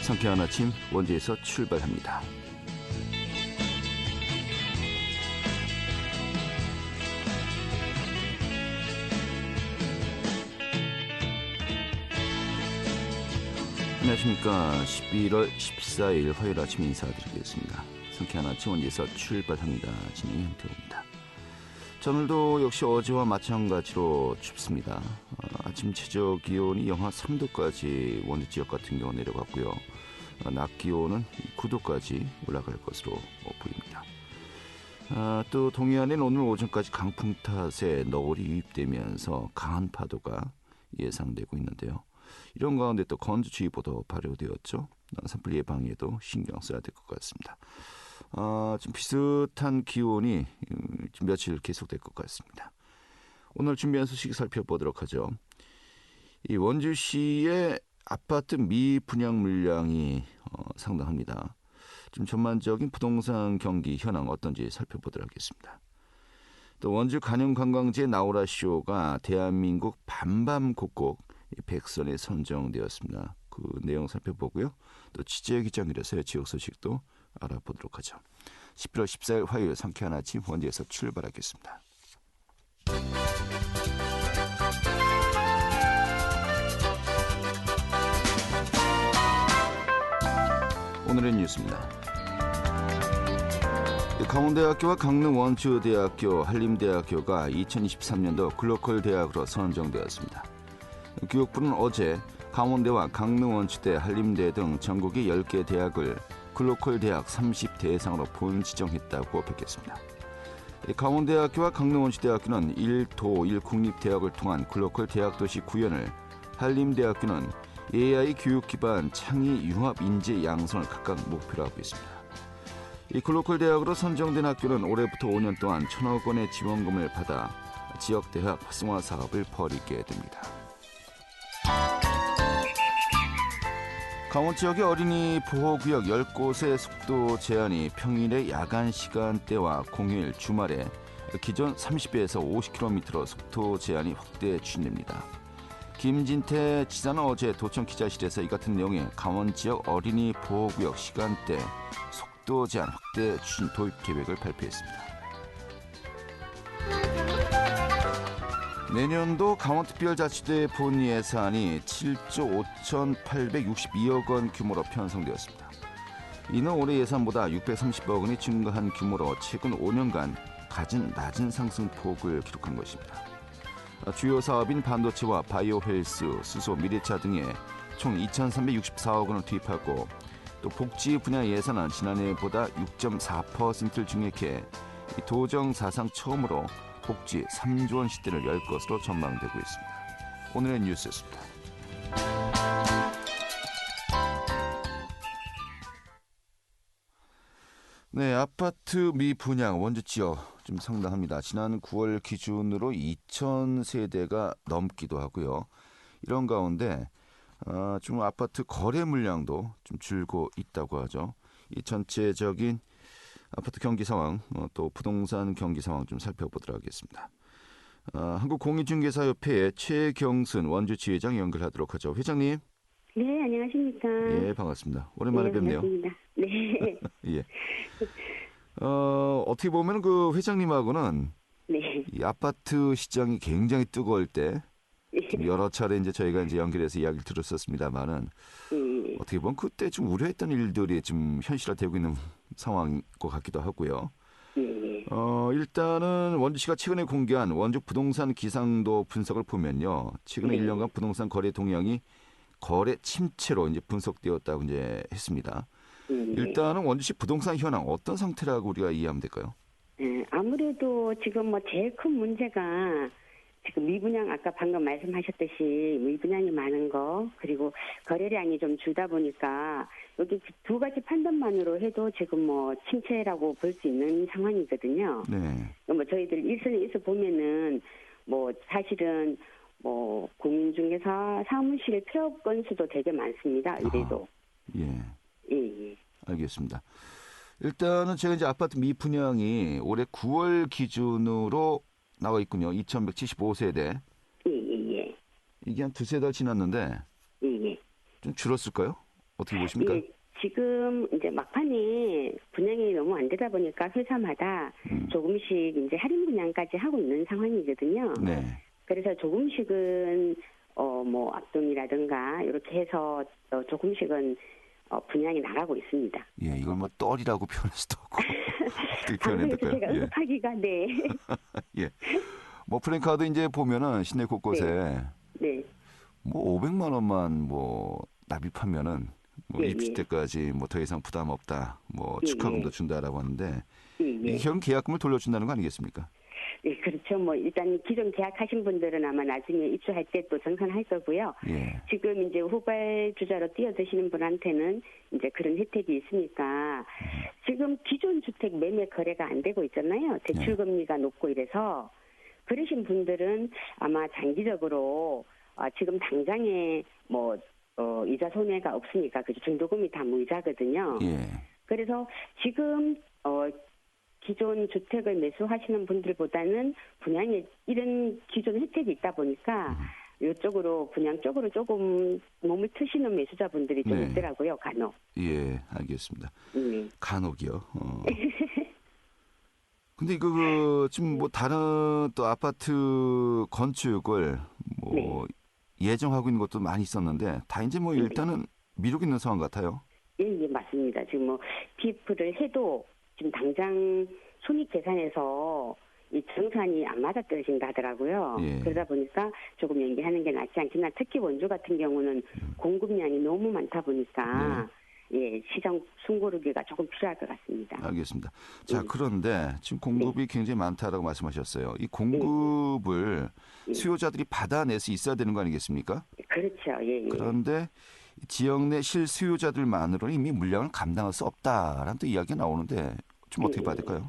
상쾌한 아침 원주에서 출발합니다. 안녕하십니까. 11월 14일 화요일 아침 인사드리겠습니다. 상쾌한 아침 원주에서 출발합니다. 진행의 형태입니다. 오늘도 역시 어제와 마찬가지로 춥습니다. 아침 최저 기온이 영하 3도까지 원주 지역 같은 경우 내려갔고요. 낮 기온은 9도까지 올라갈 것으로 보입니다. 또 동해안에는 오늘 오전까지 강풍 탓에 너울이 유입되면서 강한 파도가 예상되고 있는데요. 이런 가운데 또 건조주의보도 발효되었죠. 산불 예방에도 신경 써야 될 것 같습니다. 좀 비슷한 기온이 좀 며칠 계속될 것 같습니다. 오늘 준비한 소식 살펴보도록 하죠. 이 원주시의 아파트 미분양 물량이 상당합니다. 좀 전반적인 부동산 경기 현황 어떤지 살펴보도록 하겠습니다. 또 원주 간현관광지의 나우라쇼가 대한민국 밤밤곡곡 백선에 선정되었습니다. 그 내용 살펴보고요. 또 취재 기장이라서 지역 소식도 알아보도록 하죠. 11월 14일 화요일 상쾌한 아침 원주에서 출발하겠습니다. 오늘의 뉴스입니다. 강원대학교와 강릉원주대학교, 한림대학교가 2023년도 글로컬 대학으로 선정되었습니다. 교육부는 어제 강원대와 강릉원주대, 한림대 등 전국의 10개 대학을 글로컬 대학 30대상으로 본지정했다고 밝혔습니다. 강원대학교와 강릉원주대학교는 1도 1국립대학을 통한 글로컬 대학도시 구현을, 한림대학교는 AI 교육 기반 창의 융합 인재 양성을 각각 목표로 하고 있습니다. 이 글로컬 대학으로 선정된 학교는 올해부터 5년 동안 1,000억 원의 지원금을 받아 지역대학 활성화 사업을 벌이게 됩니다. 강원 지역의 어린이 보호구역 10곳의 속도 제한이 평일의 야간 시간대와 공휴일, 주말에 기존 30에서 50km로 속도 제한이 확대 추진됩니다. 김진태 지사는 어제 도청 기자실에서 이 같은 내용의 강원 지역 어린이 보호구역 시간대 속도 제한 확대 추진 도입 계획을 발표했습니다. 내년도 강원특별자치도의 본 예산이 7조 5,862억 원 규모로 편성되었습니다. 이는 올해 예산보다 630억 원이 증가한 규모로 최근 5년간 가장 낮은 상승폭을 기록한 것입니다. 주요 사업인 반도체와 바이오 헬스, 수소, 미래차 등에 총 2,364억 원을 투입하고, 또 복지 분야 예산은 지난해보다 6.4%를 증액해 도정 사상 처음으로 복지 3조 원 시대를 열 것으로 전망되고 있습니다. 오늘의 뉴스였습니다. 네, 아파트 미분양 원주 지역 좀 상당합니다. 지난 9월 기준으로 2,000세대가 넘기도 하고요. 이런 가운데 좀 아파트 거래 물량도 좀 줄고 있다고 하죠. 이 전체적인 아파트 경기 상황, 또 부동산 경기 상황 좀 살펴보도록 하겠습니다. 한국공인중개사협회의 최경순 원주 지회장 연결하도록 하죠. 회장님. 네, 안녕하십니까. 예, 반갑습니다. 오랜만에 뵙네요. 반갑습니다. 네. 예. 어떻게 보면 그 회장님하고는 네. 이 아파트 시장이 굉장히 뜨거울 때 여러 차례 이제 저희가 이제 연결해서 이야기를 들었었습니다만은 어떻게 보면 그때 좀 우려했던 일들이 좀 현실화되고 있는 상황인 것 같기도 하고요. 일단은 원주시가 최근에 공개한 원주 부동산 기상도 분석을 보면요, 최근에 1년간 부동산 거래 동향이 거래 침체로 이제 분석되었다고 이제 했습니다. 일단은 원주시 부동산 현황 어떤 상태라고 우리가 이해하면 될까요? 아무래도 지금 뭐 제일 큰 문제가 지금 미분양, 아까 방금 말씀하셨듯이 미분양이 많은 거, 그리고 거래량이 좀 줄다 보니까 여기 두 가지 판단만으로 해도 지금 뭐 침체라고 볼 수 있는 상황이거든요. 네. 뭐 저희들 일선에서 보면은 뭐 사실은 뭐 공인중개사 사무실 폐업 건수도 되게 많습니다. 이래도. 예. 알겠습니다. 일단은 제가 이제 아파트 미분양이 올해 9월 기준으로 나와 있군요. 2,175세대. 예. 이게 한 두세 달 지났는데 좀 줄었을까요? 어떻게 보십니까? 예, 지금 이제 막판에 분양이 너무 안 되다 보니까 회사마다 조금씩 이제 할인 분양까지 하고 있는 상황이거든요. 네. 그래서 조금씩은 뭐 앞동이라든가 이렇게 해서 조금씩은 분양이 나가고 있습니다. 예, 이걸 뭐 떨이라고 표현할 수도 없고 어떻게 표현해야 방송에서 될까요? 제가 예. 언급하기가 네. 예. 뭐 프랜카드 이제 보면은 시내 곳곳에 네. 뭐 500만 원만 뭐 납입하면은 뭐 예, 입주 예. 때까지 뭐 더 이상 부담 없다. 뭐 예, 축하금도 예. 준다라고 하는데 예, 이게 예. 현 계약금을 돌려준다는 거 아니겠습니까? 네, 그렇죠. 뭐 일단 기존 계약하신 분들은 아마 나중에 입주할 때 또 정산할 거고요. 예. 지금 이제 후발주자로 뛰어드시는 분한테는 이제 그런 혜택이 있으니까 지금 기존 주택 매매 거래가 안 되고 있잖아요. 대출 금리가 높고 이래서 그러신 분들은 아마 장기적으로 지금 당장에 뭐 이자 손해가 없으니까 그죠. 중도금이 다 무이자거든요. 예. 그래서 지금 기존 주택을 매수하시는 분들보다는 분양에 이런 기존 혜택이 있다 보니까 이쪽으로 분양 쪽으로 조금 몸을 트시는 매수자분들이 좀 네. 있더라고요. 간혹. 예, 알겠습니다. 네. 간혹이요. 근데 그 지금 뭐 다른 또 아파트 건축을 뭐 예정하고 있는 것도 많이 있었는데 다 이제 뭐 일단은 미루고 있는 상황 같아요. 예, 맞습니다. 지금 뭐 PF를 해도 지금 당장 손익 계산에서 이 정산이 안 맞아 떨어진다 하더라고요. 예. 그러다 보니까 조금 연기하는 게 낫지 않겠나. 특히 원주 같은 경우는 공급량이 너무 많다 보니까 예, 시장 숨고르기가 조금 필요할 것 같습니다. 알겠습니다. 자, 그런데 지금 공급이 굉장히 많다라고 말씀하셨어요. 이 공급을 수요자들이 받아낼 수 있어야 되는 거 아니겠습니까? 그렇죠. 예, 예. 그런데 지역 내 실수요자들만으로는 이미 물량을 감당할 수 없다라는 또 이야기가 나오는데 좀 어떻게 봐야 될까요?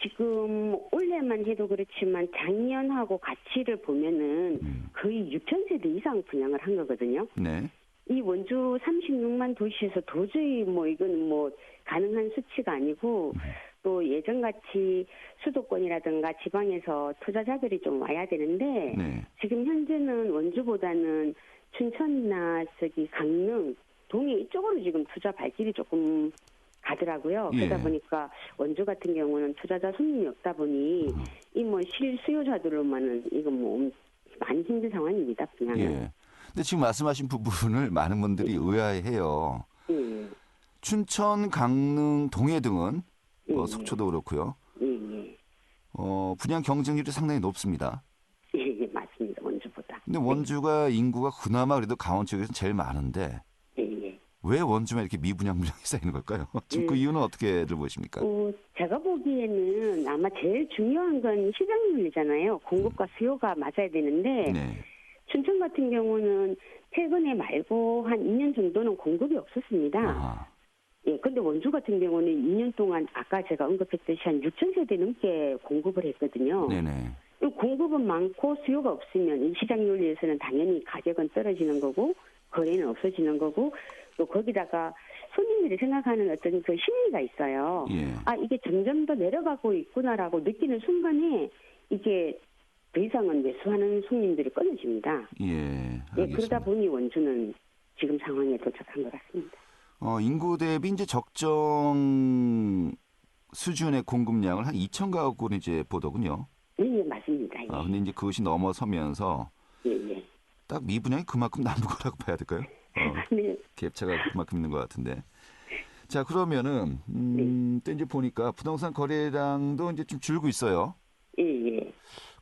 지금 올해만 해도 그렇지만 작년하고 가치를 보면은 거의 6천 세대 이상 분양을 한 거거든요. 네. 이 원주 36만 도시에서 도저히 뭐 이건 뭐 가능한 수치가 아니고 또 예전같이 수도권이라든가 지방에서 투자자들이 좀 와야 되는데 네. 지금 현재는 원주보다는 춘천이나 저기 강릉, 동해 이쪽으로 지금 투자 발길이 조금 가더라고요. 예. 그러다 보니까 원주 같은 경우는 투자자 손님이 없다 보니 이 뭐 실수요자들로만은 이거 뭐 많이 힘든 상황입니다. 그냥. 예. 근데 지금 말씀하신 부분을 많은 분들이 의아해해요. 예. 춘천, 강릉, 동해 등은 뭐 예. 속초도 그렇고요. 예, 예. 분양 경쟁률이 상당히 높습니다. 예, 예, 맞습니다. 원주보다. 근데 원주가 인구가 그나마 그래도 강원 지역에서 제일 많은데 예, 예. 왜 원주만 이렇게 미분양 물량이 쌓이는 걸까요? 지금 그 이유는 어떻게들 보십니까? 제가 보기에는 아마 제일 중요한 건 시장률이잖아요. 공급과 수요가 맞아야 되는데 네. 춘천 같은 경우는 최근에 말고 한 2년 정도는 공급이 없었습니다. 아하. 예, 근데 원주 같은 경우는 2년 동안 아까 제가 언급했듯이 한 6천 세대 넘게 공급을 했거든요. 네네. 공급은 많고 수요가 없으면 이 시장 논리에서는 당연히 가격은 떨어지는 거고 거래는 없어지는 거고 또 거기다가 손님들이 생각하는 어떤 그 심리가 있어요. 예. 이게 점점 더 내려가고 있구나라고 느끼는 순간에 이게 더 이상은 매수하는 손님들이 끊어집니다. 예. 예, 알겠습니다. 그러다 보니 원주는 지금 상황에 도착한 것 같습니다. 인구 대비 이제 적정 수준의 공급량을 한 2천 가구는 이제 보더군요. 네, 맞습니다. 예. 근데 이제 그것이 넘어서면서 예, 예. 딱 미분양이 그만큼 남은 거라고 봐야 될까요? 네. 갭차가 그만큼 있는 것 같은데. 자, 그러면은 또 이제 보니까 부동산 거래량도 이제 좀 줄고 있어요. 예, 예.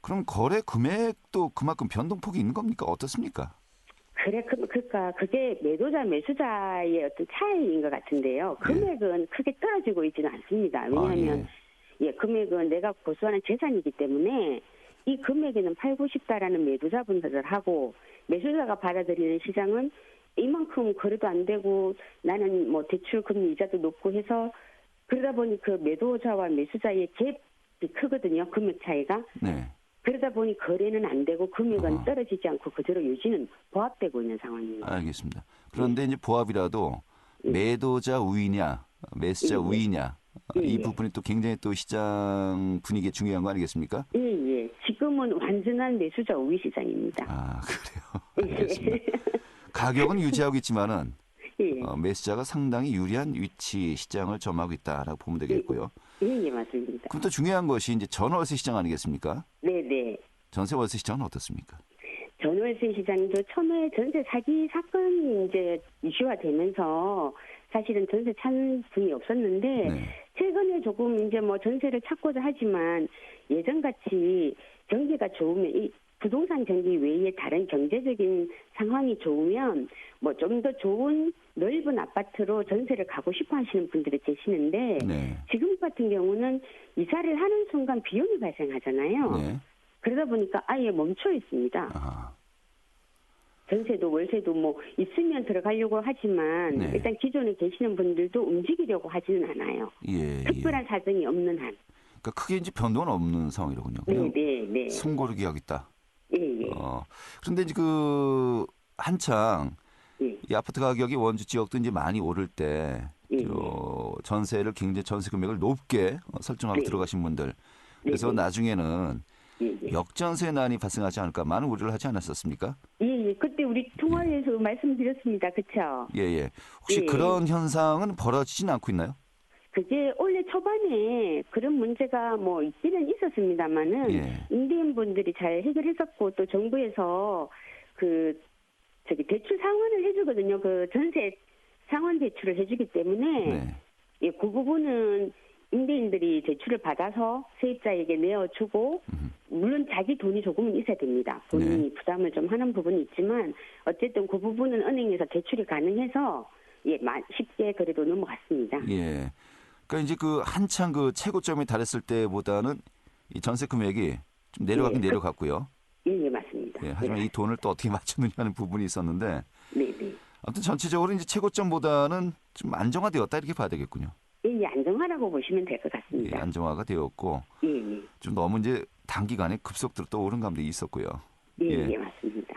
그럼 거래 금액도 그만큼 변동폭이 있는 겁니까? 어떻습니까? 그러니까 그게 매도자 매수자의 어떤 차이인 것 같은데요. 금액은 크게 떨어지고 있지는 않습니다. 왜냐하면 예, 금액은 내가 고수하는 재산이기 때문에 이 금액에는 팔고 싶다라는 매도자분들하고 매수자가 받아들이는 시장은 이만큼 거래도 안 되고 나는 뭐 대출 금리 이자도 높고 해서 그러다 보니 그 매도자와 매수자의 갭이 크거든요. 금액 차이가. 네. 그러다 보니 거래는 안 되고 금액은 떨어지지 않고 그대로 유지는 보합되고 있는 상황입니다. 알겠습니다. 그런데 이제 보합이라도 매도자 우위냐, 매수자 우위냐 이 부분이 또 굉장히 또 시장 분위기에 중요한 거 아니겠습니까? 예, 예. 지금은 완전한 매수자 우위 시장입니다. 그래요. 알겠습니다. 가격은 유지하고 있지만은 예. 예. 매수자가 상당히 유리한 위치 시장을 점하고 있다라고 보면 되겠고요. 예, 맞습니다. 그럼 또 중요한 것이 이제 전월세 시장 아니겠습니까? 네. 전세 월세 시장은 어떻습니까? 전월세 시장도 처음에 전세 사기 사건이 이제 이슈가 되면서 사실은 전세 찾는 분이 없었는데 네. 최근에 조금 이제 뭐 전세를 찾고자 하지만 예전같이 경기가 좋으면 이 부동산 경기 외에 다른 경제적인 상황이 좋으면 뭐 좀 더 좋은 넓은 아파트로 전세를 가고 싶어 하시는 분들이 계시는데 네. 지금 같은 경우는 이사를 하는 순간 비용이 발생하잖아요. 네. 그러다 보니까 아예 멈춰 있습니다. 아, 전세도 월세도 뭐 있으면 들어가려고 하지만 네. 일단 기존에 계시는 분들도 움직이려고 하지는 않아요. 예. 특별한 사정이 없는 한. 그러니까 크게 이제 변동은 없는 상황이로군요. 그냥 네. 숨고르기 하고 있다. 예. 그런데 이제 그 한창 예. 이 아파트 가격이 원주 지역도 이제 많이 오를 때 예. 전세를 굉장히 전세 금액을 높게 설정하고 네. 들어가신 분들. 그래서 네. 나중에는 예. 역전세난이 발생하지 않을까 많은 우려를 하지 않았었습니까? 예. 그때 우리 통화에서 말씀드렸습니다. 그렇죠? 예. 혹시 예. 그런 현상은 벌어지진 않고 있나요? 그게 원래 초반에 그런 문제가 뭐 있기는 있었습니다만은 예. 임대인분들이 잘 해결했었고 또 정부에서 그 대출 상환을 해주거든요. 그 전세 상환 대출을 해주기 때문에 네. 예, 그 부분은 임대인들이 대출을 받아서 세입자에게 내어주고 물론 자기 돈이 조금은 있어야 됩니다. 본인이 네. 부담을 좀 하는 부분이 있지만 어쨌든 그 부분은 은행에서 대출이 가능해서 예, 쉽게 그래도 넘어갔습니다. 예. 그러니까 이제 그 한창 그 최고점에 달했을 때보다는 이 전세 금액이 좀 내려가긴 예. 내려갔고요. 예, 맞습니다. 예, 하지만 이 돈을 또 어떻게 맞추느냐 하는 부분이 있었는데 네. 아무튼 전체적으로 이제 최고점보다는 좀 안정화되었다 이렇게 봐야 되겠군요. 예, 안정화라고 보시면 될 것 예, 같습니다. 안정화가 되었고 예. 좀 너무 이제 단기간에 급속도로 또 오른 감도 있었고요. 예, 맞습니다.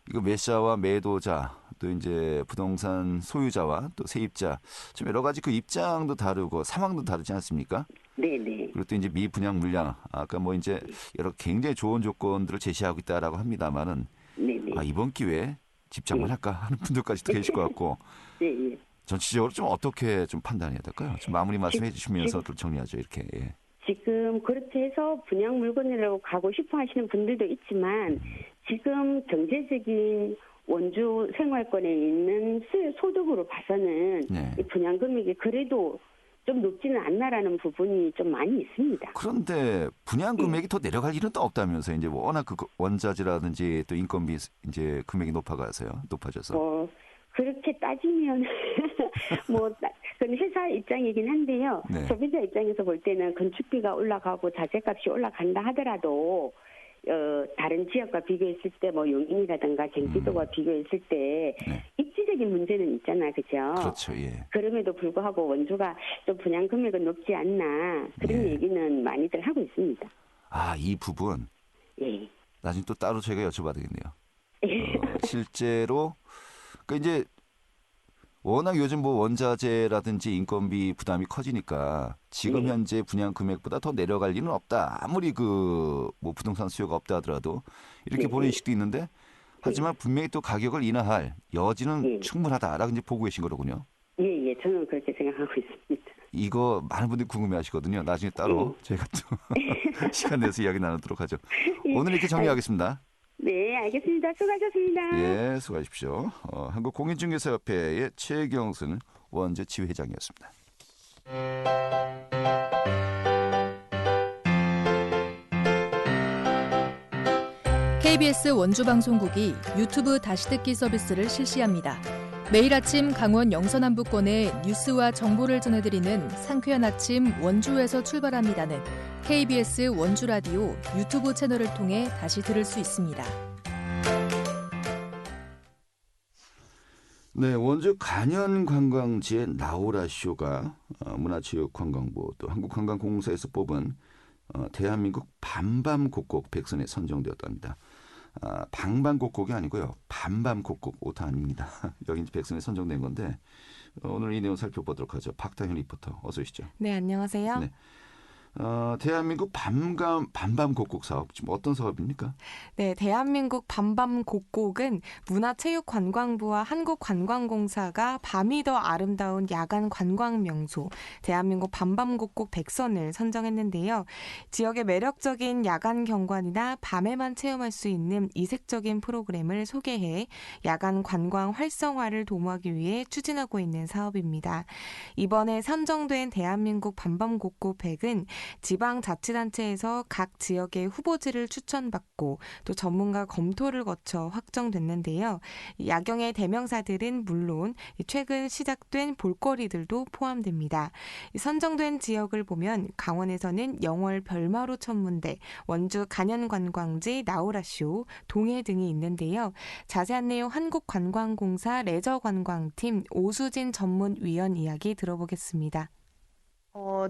이거 매수자와 매도자 또 이제 부동산 소유자와 또 세입자 좀 여러 가지 그 입장도 다르고 상황도 다르지 않습니까? 네. 그리고 또 이제 미분양 물량 아까 뭐 이제 여러 굉장히 좋은 조건들을 제시하고 있다라고 합니다만은 네. 이번 기회에 집장만 할까 하는 분들까지도 계실 것 같고 예. 전체적으로 좀 어떻게 좀 판단해야 될까요? 좀 마무리 말씀해 주시면서 또 정리하죠 이렇게. 예. 지금 그렇게 해서 분양 물건으로 가고 싶어 하시는 분들도 있지만 지금 경제적인 원주 생활권에 있는 소득으로 봐서는 네. 이 분양 금액이 그래도 좀 높지는 않나라는 부분이 좀 많이 있습니다. 그런데 분양 금액이 더 내려갈 일은 또 없다면서 이제 뭐 워낙 그 원자재라든지 또 인건비 이제 금액이 높아져서. 그렇게 따지면 그건 회사 입장이긴 한데요. 네. 소비자 입장에서 볼 때는 건축비가 올라가고 자재값이 올라간다 하더라도 다른 지역과 비교했을 때 뭐 용인이라든가 경기도와 비교했을 때 네. 입지적인 문제는 있잖아요, 그죠? 그렇죠, 예. 그럼에도 불구하고 원주가 좀 분양 금액은 높지 않나 그런 예. 얘기는 많이들 하고 있습니다. 이 부분 예. 나중에 또 따로 저희가 여쭤봐야겠네요. 예. 실제로 그 이제 워낙 요즘 뭐 원자재라든지 인건비 부담이 커지니까 지금 네. 현재 분양 금액보다 더 내려갈 리는 없다. 아무리 그 뭐 부동산 수요가 없다 하더라도 이렇게 네. 보는 인식도 있는데 하지만 분명히 또 가격을 인하할 여지는 네. 충분하다라고 이제 보고 계신 거로군요. 예, 저는 그렇게 생각하고 있습니다. 이거 많은 분들이 궁금해하시거든요. 나중에 따로 저희가 또 시간 내서 이야기 나누도록 하죠. 오늘 이렇게 정리하겠습니다. 네, 알겠습니다. 수고하셨습니다. 예, 수고하십시오. 한국공인중개사협회의 최경순 원주 지회장이었습니다. KBS 원주방송국이 유튜브 다시 듣기 서비스를 실시합니다. 매일 아침 강원 영서남부권의 뉴스와 정보를 전해드리는 상쾌한 아침 원주에서 출발합니다는 KBS 원주라디오 유튜브 채널을 통해 다시 들을 수 있습니다. 네, 원주 간현관광지의 나오라 쇼가 문화체육관광부 또 한국관광공사에서 뽑은 대한민국 반밤곡곡 100선에 선정되었답니다. 방방곡곡이 아니고요. 반밤곡곡 오타 아닙니다. 여기 이제 100선에 선정된 건데 오늘 이 내용 살펴보도록 하죠. 박다현 리포터 어서 오시죠. 네, 안녕하세요. 네. 대한민국 밤밤곡곡 사업 지금 어떤 사업입니까? 네, 대한민국 밤밤곡곡은 문화체육관광부와 한국관광공사가 밤이 더 아름다운 야간 관광 명소 대한민국 밤밤곡곡 100선을 선정했는데요. 지역의 매력적인 야간 경관이나 밤에만 체험할 수 있는 이색적인 프로그램을 소개해 야간 관광 활성화를 도모하기 위해 추진하고 있는 사업입니다. 이번에 선정된 대한민국 밤밤곡곡 100은 지방자치단체에서 각 지역의 후보지를 추천받고 또 전문가 검토를 거쳐 확정됐는데요. 야경의 대명사들은 물론 최근 시작된 볼거리들도 포함됩니다. 선정된 지역을 보면 강원에서는 영월 별마로 천문대, 원주 간현관광지 나우라쇼, 동해 등이 있는데요. 자세한 내용 한국관광공사 레저관광팀 오수진 전문위원 이야기 들어보겠습니다.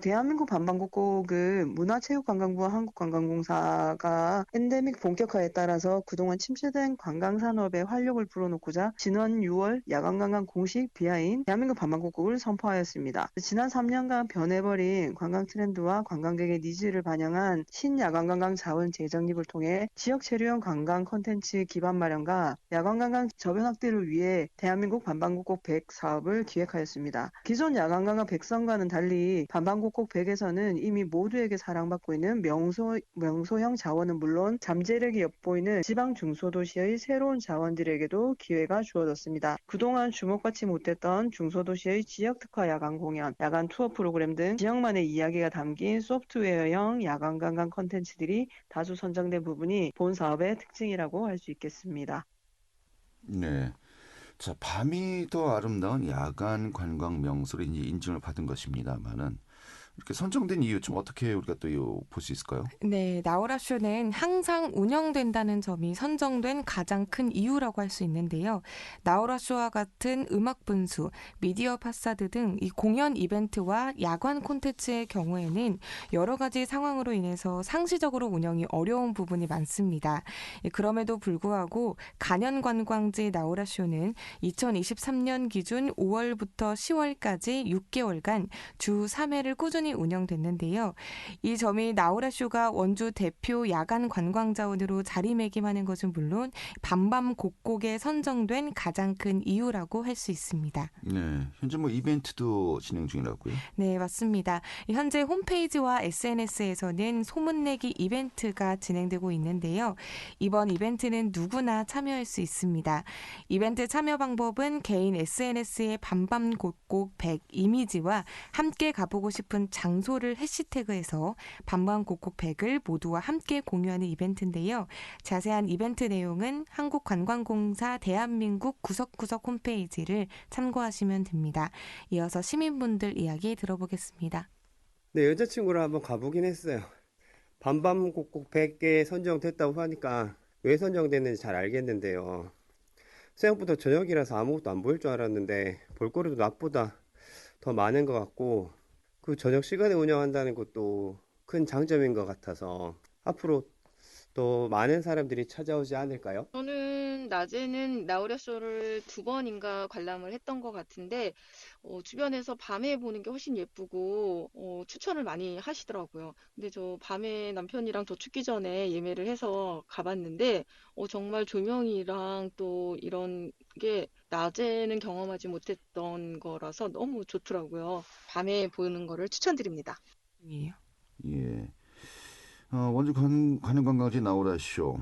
대한민국 밤밤곡곡은 문화체육관광부와 한국관광공사가 엔데믹 본격화에 따라서 그동안 침체된 관광산업에 활력을 불어넣고자 지난 6월 야간관광 공식 비하인 대한민국 밤밤곡곡을 선포하였습니다. 지난 3년간 변해버린 관광 트렌드와 관광객의 니즈를 반영한 신야간관광 자원 재정립을 통해 지역 체류형 관광 콘텐츠 기반 마련과 야간관광 저변 확대를 위해 대한민국 밤밤곡곡 100 사업을 기획하였습니다. 기존 야간관광 100선과는 달리 밤밤곡곡 100에서는 이미 모두에게 사랑받고 있는 명소형 자원은 물론 잠재력이 엿보이는 지방 중소도시의 새로운 자원들에게도 기회가 주어졌습니다. 그동안 주목받지 못했던 중소도시의 지역특화 야간 공연, 야간 투어 프로그램 등 지역만의 이야기가 담긴 소프트웨어형 야간 관광 콘텐츠들이 다수 선정된 부분이 본 사업의 특징이라고 할 수 있겠습니다. 네. 자, 밤이 더 아름다운 야간 관광 명소로 이제 인증을 받은 것입니다만은 이렇게 선정된 이유 좀 어떻게 우리가 또 볼 수 있을까요? 네, 나우라쇼는 항상 운영된다는 점이 선정된 가장 큰 이유라고 할 수 있는데요. 나우라쇼와 같은 음악 분수, 미디어 파사드 등 이 공연 이벤트와 야간 콘텐츠의 경우에는 여러 가지 상황으로 인해서 상시적으로 운영이 어려운 부분이 많습니다. 그럼에도 불구하고 간현관광지 나우라쇼는 2023년 기준 5월부터 10월까지 6개월간 주 3회를 꾸준히 운영됐는데요. 이 점이 나우라쇼가 원주 대표 야간 관광 자원으로 자리매김하는 것은 물론 밤밤곡곡에 선정된 가장 큰 이유라고 할 수 있습니다. 네, 현재 뭐 이벤트도 진행 중이라고요? 네, 맞습니다. 현재 홈페이지와 SNS에서는 소문내기 이벤트가 진행되고 있는데요. 이번 이벤트는 누구나 참여할 수 있습니다. 이벤트 참여 방법은 개인 SNS에 밤밤곡곡 100 이미지와 함께 가보고 싶은 장소를 해시태그해서 밤밤곡곡 100을 모두와 함께 공유하는 이벤트인데요. 자세한 이벤트 내용은 한국관광공사 대한민국 구석구석 홈페이지를 참고하시면 됩니다. 이어서 시민분들 이야기 들어보겠습니다. 네, 여자친구랑 한번 가보긴 했어요. 밤밤곡곡 100개 선정됐다고 하니까 왜 선정됐는지 잘 알겠는데요. 생각보다 저녁이라서 아무것도 안 보일 줄 알았는데 볼거리도 낮보다 더 많은 것 같고 그 저녁 시간에 운영한다는 것도 큰 장점인 것 같아서 앞으로 또 많은 사람들이 찾아오지 않을까요? 저는 낮에는 나우라쇼를 2번인가 관람을 했던 것 같은데 주변에서 밤에 보는 게 훨씬 예쁘고 추천을 많이 하시더라고요. 근데 저 밤에 남편이랑 더 춥기 전에 예매를 해서 가봤는데 정말 조명이랑 또 이런 게 낮에는 경험하지 못했던 거라서 너무 좋더라고요. 밤에 보는 거를 추천드립니다. 예. 원주 관광광지 나우라쇼.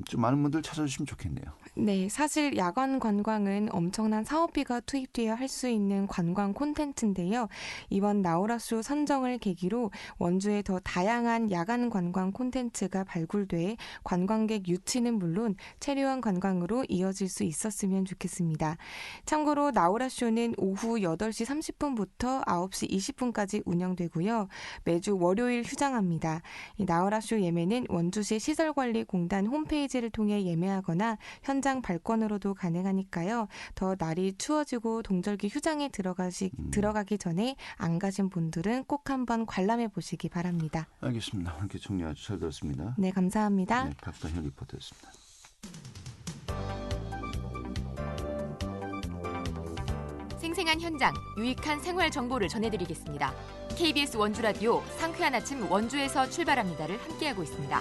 좀 많은 분들 찾아주시면 좋겠네요. 네, 사실 야간 관광은 엄청난 사업비가 투입되어 할 수 있는 관광 콘텐츠인데요. 이번 나우라쇼 선정을 계기로 원주에 더 다양한 야간 관광 콘텐츠가 발굴돼 관광객 유치는 물론 체류형 관광으로 이어질 수 있었으면 좋겠습니다. 참고로 나우라쇼는 오후 8시 30분부터 9시 20분까지 운영되고요. 매주 월요일 휴장합니다. 이 나우라쇼 예매는 원주시 시설관리공단 홈페이지를 통해 예매하거나 현장 발권으로도 가능하니까요. 더 날이 추워지고 동절기 휴장에 들어가기 전에 안 가신 분들은 꼭 한번 관람해 보시기 바랍니다. 알겠습니다. 이렇게 정리 아주 잘 들었습니다. 네, 감사합니다. 네, 박다현 리포터였습니다. 생생한 현장, 유익한 생활 정보를 전해드리겠습니다. KBS 원주 라디오 상쾌한 아침 원주에서 출발합니다를 함께하고 있습니다.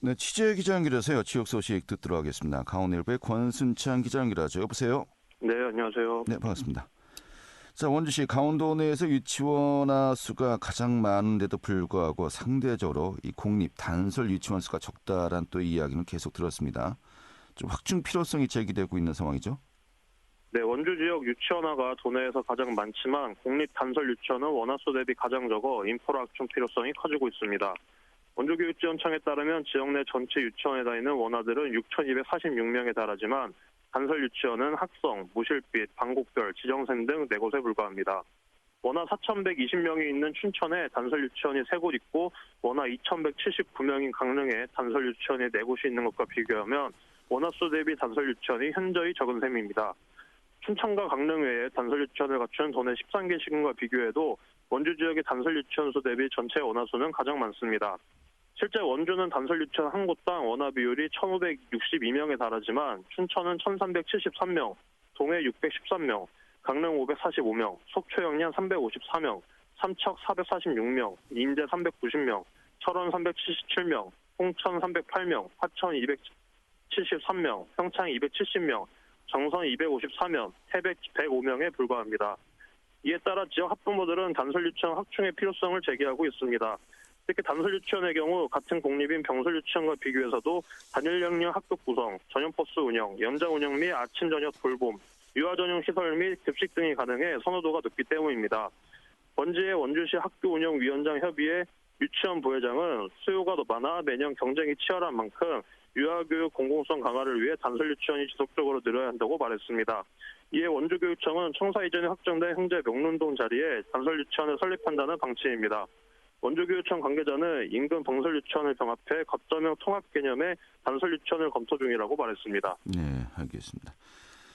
네, 취재 기자 연결해서요. 지역 소식 듣도록 하겠습니다. 강원일보의 권순찬 기자 연결하죠. 여보세요? 네, 안녕하세요. 네, 반갑습니다. 자, 원주시 강원도 내에서 유치원 수가 가장 많은데도 불구하고 상대적으로 이 공립 단설 유치원 수가 적다란 또 이야기는 계속 들었습니다. 좀 확충 필요성이 제기되고 있는 상황이죠? 네, 원주 지역 유치원화가 도내에서 가장 많지만 공립 단설 유치원은 원화수 대비 가장 적어 인프라 확충 필요성이 커지고 있습니다. 원주교육지원청에 따르면 지역 내 전체 유치원에 다니는 원화들은 6,246명에 달하지만 단설 유치원은 학성, 무실빛, 방곡별, 지정생 등 4곳에 불과합니다. 원화 4,120명이 있는 춘천에 단설 유치원이 3곳 있고 원화 2,179명인 강릉에 단설 유치원이 4곳이 있는 것과 비교하면 원화수 대비 단설 유치원이 현저히 적은 셈입니다. 춘천과 강릉 외에 단설 유치원을 갖춘 도내 13개 시군과 비교해도 원주 지역의 단설 유치원 수 대비 전체 원화수는 가장 많습니다. 실제 원주는 단설 유치원 한 곳당 원화 비율이 1,562명에 달하지만 춘천은 1,373명, 동해 613명, 강릉 545명, 속초 영양 354명, 삼척 446명, 인제 390명, 철원 377명, 홍천 308명, 하천 273명, 평창 270명, 정선 254명, 태백 105명에 불과합니다. 이에 따라 지역 학부모들은 단설 유치원 확충의 필요성을 제기하고 있습니다. 특히 단설 유치원의 경우 같은 공립인 병설 유치원과 비교해서도 단일 역량 학급 구성, 전용버스 운영, 연장 운영 및 아침 저녁 돌봄, 유아 전용 시설 및 급식 등이 가능해 선호도가 높기 때문입니다. 원지의 원주시 학교운영위원장 협의회 유치원 부회장은 수요가 많아 매년 경쟁이 치열한 만큼 유아교육 공공성 강화를 위해 단설 유치원이 지속적으로 늘어야 한다고 말했습니다. 이에 원주교육청은 청사 이전에 확정된 현재 명륜동 자리에 단설 유치원을 설립한다는 방침입니다. 원주교육청 관계자는 인근 병설 유치원을 병합해 거점형 통합 개념의 단설 유치원을 검토 중이라고 말했습니다. 네, 알겠습니다.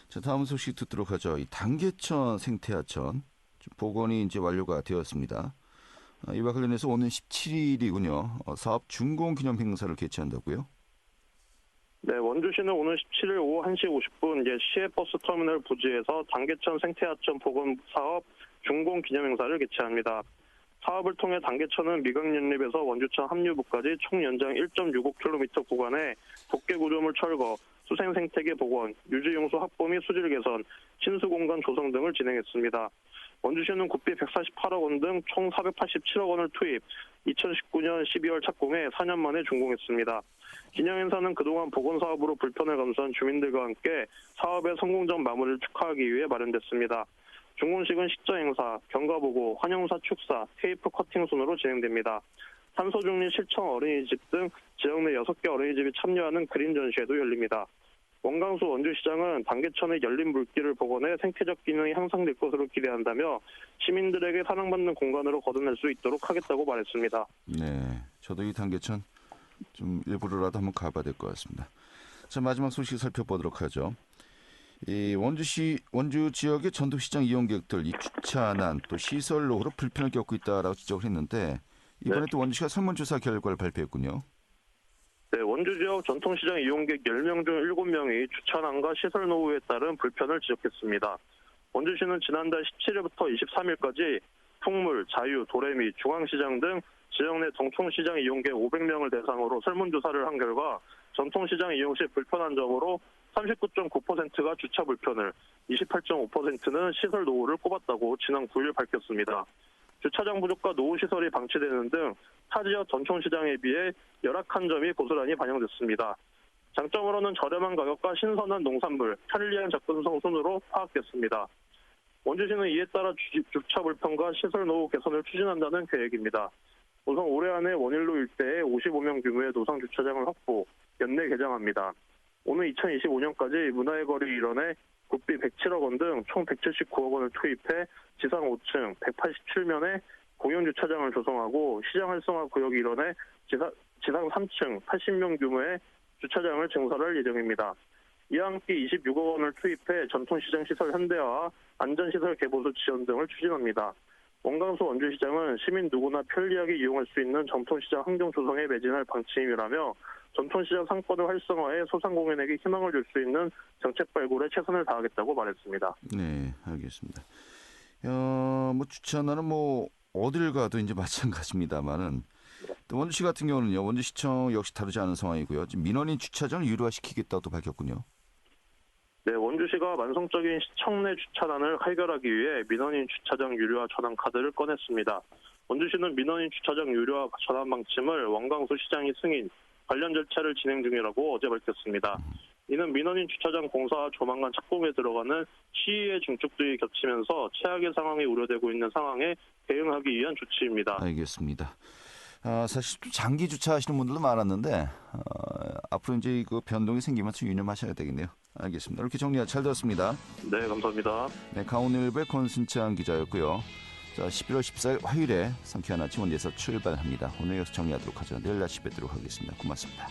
자, 다음 소식 듣도록 하죠. 이 단계천 생태하천 복원이 이제 완료가 되었습니다. 이와 관련해서 오는 17일이군요. 사업 준공 기념 행사를 개최한다고요? 네, 원주시는 오늘 17일 오후 1시 50분 시외버스 터미널 부지에서 단계천 생태하천 복원 사업 준공 기념 행사를 개최합니다. 사업을 통해 단계천은 미강연립에서 원주천 합류부까지 총 연장 1.65km 구간에 덮개구조물 철거, 수생생태계 복원, 유지용수 확보 및 수질 개선, 친수공간 조성 등을 진행했습니다. 원주시는 국비 148억 원 등 총 487억 원을 투입, 2019년 12월 착공해 4년 만에 준공했습니다. 기념행사는 그동안 복원사업으로 불편을 감수한 주민들과 함께 사업의 성공적 마무리를 축하하기 위해 마련됐습니다. 준공식은 식전행사, 경과보고, 환영사 축사, 테이프 커팅 순으로 진행됩니다. 탄소중립 실천 어린이집 등 지역 내 6개 어린이집이 참여하는 그림 전시회도 열립니다. 원강수 원주시장은 단계천의 열린 물길을 복원해 생태적 기능이 향상될 것으로 기대한다며 시민들에게 사랑받는 공간으로 거듭날 수 있도록 하겠다고 말했습니다. 네, 저도 이 단계천 좀 일부러라도 한번 가봐야 될 것 같습니다. 자, 마지막 소식 살펴보도록 하죠. 이 원주 지역의 전통시장 이용객들 이 주차난 또 시설 노후로 불편을 겪고 있다라고 지적을 했는데 이번에 또 원주시가 설문조사 결과를 발표했군요. 네, 원주 지역 전통시장 이용객 10명 중 7명이 주차난과 시설 노후에 따른 불편을 지적했습니다. 원주시는 지난달 17일부터 23일까지 풍물, 자유, 도래미, 중앙시장 등 지역 내 전통시장 이용객 500명을 대상으로 설문조사를 한 결과 전통시장 이용 시 불편한 점으로 39.9%가 주차 불편을, 28.5%는 시설 노후를 꼽았다고 지난 9일 밝혔습니다. 주차장 부족과 노후 시설이 방치되는 등 타 지역 전통시장에 비해 열악한 점이 고스란히 반영됐습니다. 장점으로는 저렴한 가격과 신선한 농산물, 편리한 접근성 순으로 파악됐습니다. 원주시는 이에 따라 주차 불편과 시설 노후 개선을 추진한다는 계획입니다. 우선 올해 안에 원일로 일대에 55명 규모의 노상 주차장을 확보, 연내 개장합니다. 오는 2025년까지 문화의 거리 일원에 국비 107억 원 등 총 179억 원을 투입해 지상 5층 187면에 공용 주차장을 조성하고 시장 활성화 구역 일원에 지상 3층 80명 규모의 주차장을 증설할 예정입니다. 이와 함께 26억 원을 투입해 전통시장 시설 현대화와 안전시설 개보수 지원 등을 추진합니다. 원강수 원주시장은 시민 누구나 편리하게 이용할 수 있는 전통시장 환경 조성에 매진할 방침이라며 전통시장 상권을 활성화해 소상공인에게 희망을 줄 수 있는 정책 발굴에 최선을 다하겠다고 말했습니다. 네, 알겠습니다. 뭐 주차나는 뭐 어딜 가도 이제 마찬가지입니다만은 또 원주시 같은 경우는요, 원주시청 역시 다르지 않은 상황이고요. 지금 민원인 주차장을 유료화시키겠다고 밝혔군요. 네, 원주시가 만성적인 시청 내 주차난을 해결하기 위해 민원인 주차장 유료화 전환 카드를 꺼냈습니다. 원주시는 민원인 주차장 유료화 전환 방침을 원광수 시장이 승인, 관련 절차를 진행 중이라고 어제 밝혔습니다. 이는 민원인 주차장 공사와 조만간 착공에 들어가는 시의회 증축들이 겹치면서 최악의 상황이 우려되고 있는 상황에 대응하기 위한 조치입니다. 알겠습니다. 사실 좀 장기 주차하시는 분들도 많았는데 앞으로 이제 그 변동이 생기면 좀 유념하셔야 되겠네요. 알겠습니다. 이렇게 정리가 잘 되었습니다. 네, 감사합니다. 네, 강원일보의 권순창 기자였고요. 자, 11월 14일 화요일에 상쾌한 아침 원주에서 출발합니다. 오늘 여기서 정리하도록 하죠. 내일 다시 뵙도록 하겠습니다. 고맙습니다.